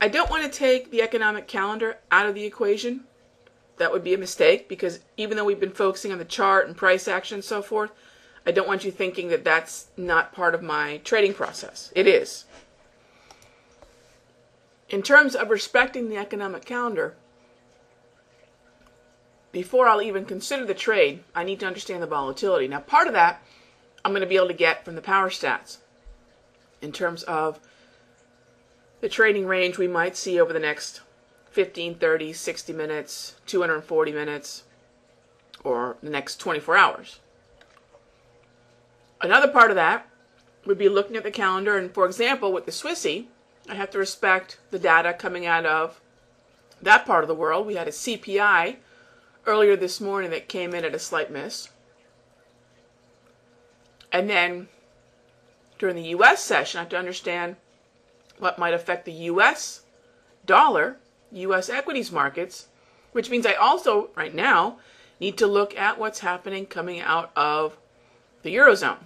I don't want to take the economic calendar out of the equation. That would be a mistake, because even though we've been focusing on the chart and price action and so forth, I don't want you thinking that that's not part of my trading process. It is. In terms of respecting the economic calendar, before I'll even consider the trade, I need to understand the volatility. Now, part of that I'm going to be able to get from the power stats in terms of the trading range we might see over the next 15, 30, 60 minutes, 240 minutes, or the next 24 hours. Another part of that would be looking at the calendar, and for example, with the Swissy, I have to respect the data coming out of that part of the world. We had a CPI earlier this morning that came in at a slight miss. And then during the U.S. session, I have to understand what might affect the U.S. dollar, U.S. equities markets, which means I also, right now, need to look at what's happening coming out of the Eurozone.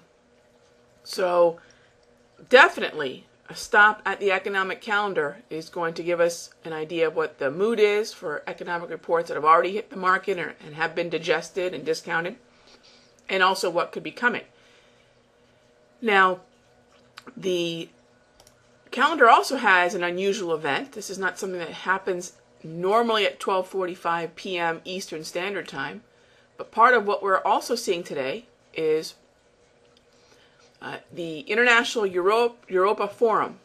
So definitely a stop at the economic calendar is going to give us an idea of what the mood is for economic reports that have already hit the market and have been digested and discounted, and also what could be coming. Now, the calendar also has an unusual event. This is not something that happens normally at 12:45 p.m. Eastern Standard Time, but part of what we're also seeing today is the International Europa Forum.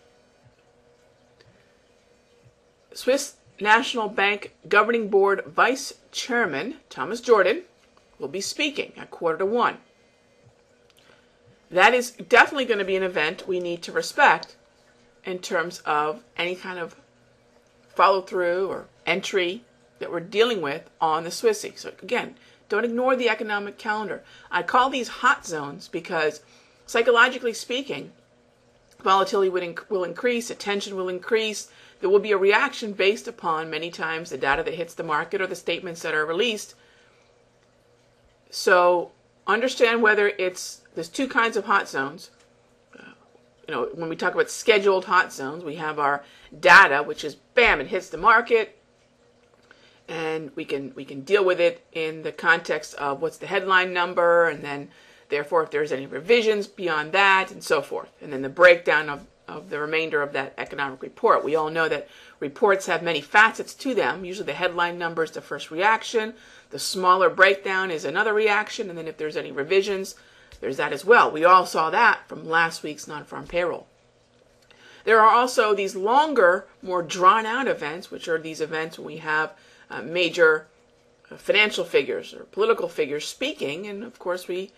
Swiss National Bank Governing Board Vice Chairman Thomas Jordan will be speaking at 12:45. That is definitely going to be an event we need to respect in terms of any kind of follow-through or entry that we're dealing with on the Swissy. So again, don't ignore the economic calendar. I call these hot zones because psychologically speaking, volatility will increase, attention will increase. There will be a reaction based upon many times the data that hits the market or the statements that are released. So understand whether there's two kinds of hot zones. When we talk about scheduled hot zones, we have our data, which is bam, it hits the market, and we can deal with it in the context of what's the headline number, and then therefore if there's any revisions beyond that, and so forth. And then the breakdown of the remainder of that economic report. We all know that reports have many facets to them. Usually the headline number is the first reaction, the smaller breakdown is another reaction, and then if there's any revisions, there's that as well. We all saw that from last week's non-farm payroll. There are also these longer, more drawn-out events, which are these events when we have major financial figures or political figures speaking, and of course we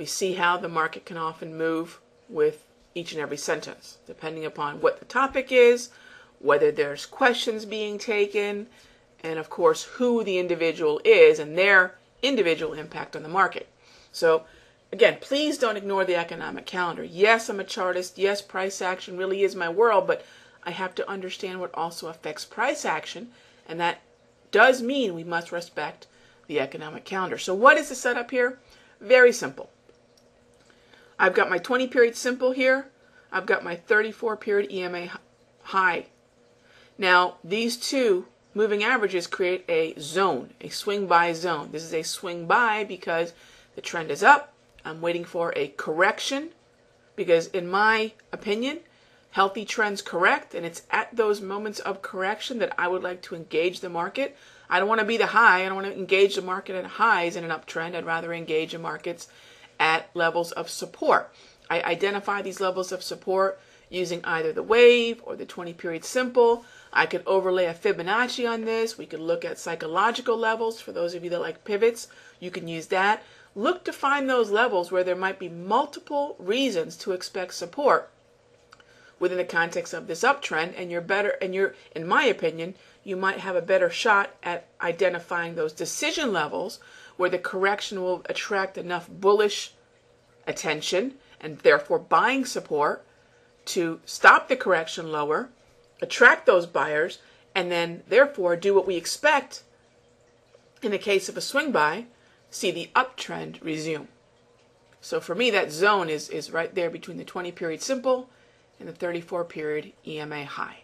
see how the market can often move with each and every sentence, depending upon what the topic is, whether there's questions being taken, and of course who the individual is and their individual impact on the market. So again, please don't ignore the economic calendar. Yes, I'm a chartist. Yes, price action really is my world, but I have to understand what also affects price action, and that does mean we must respect the economic calendar. So what is the setup here? Very simple. I've got my 20-period simple here. I've got my 34-period EMA high. Now, these two moving averages create a zone, a swing buy zone. This is a swing buy because the trend is up. I'm waiting for a correction because, in my opinion, healthy trends correct, and it's at those moments of correction that I would like to engage the market. I don't want to be the high. I don't want to engage the market at highs in an uptrend. I'd rather engage the markets at levels of support. I identify these levels of support using either the wave or the 20-period simple. I could overlay a Fibonacci on this. We could look at psychological levels. For those of you that like pivots, you can use that. Look to find those levels where there might be multiple reasons to expect support within the context of this uptrend, and in my opinion, you might have a better shot at identifying those decision levels where the correction will attract enough bullish attention and therefore buying support to stop the correction lower, attract those buyers, and then therefore do what we expect in the case of a swing buy, see the uptrend resume. So for me, that zone is right there between the 20-period simple and the 34-period EMA high.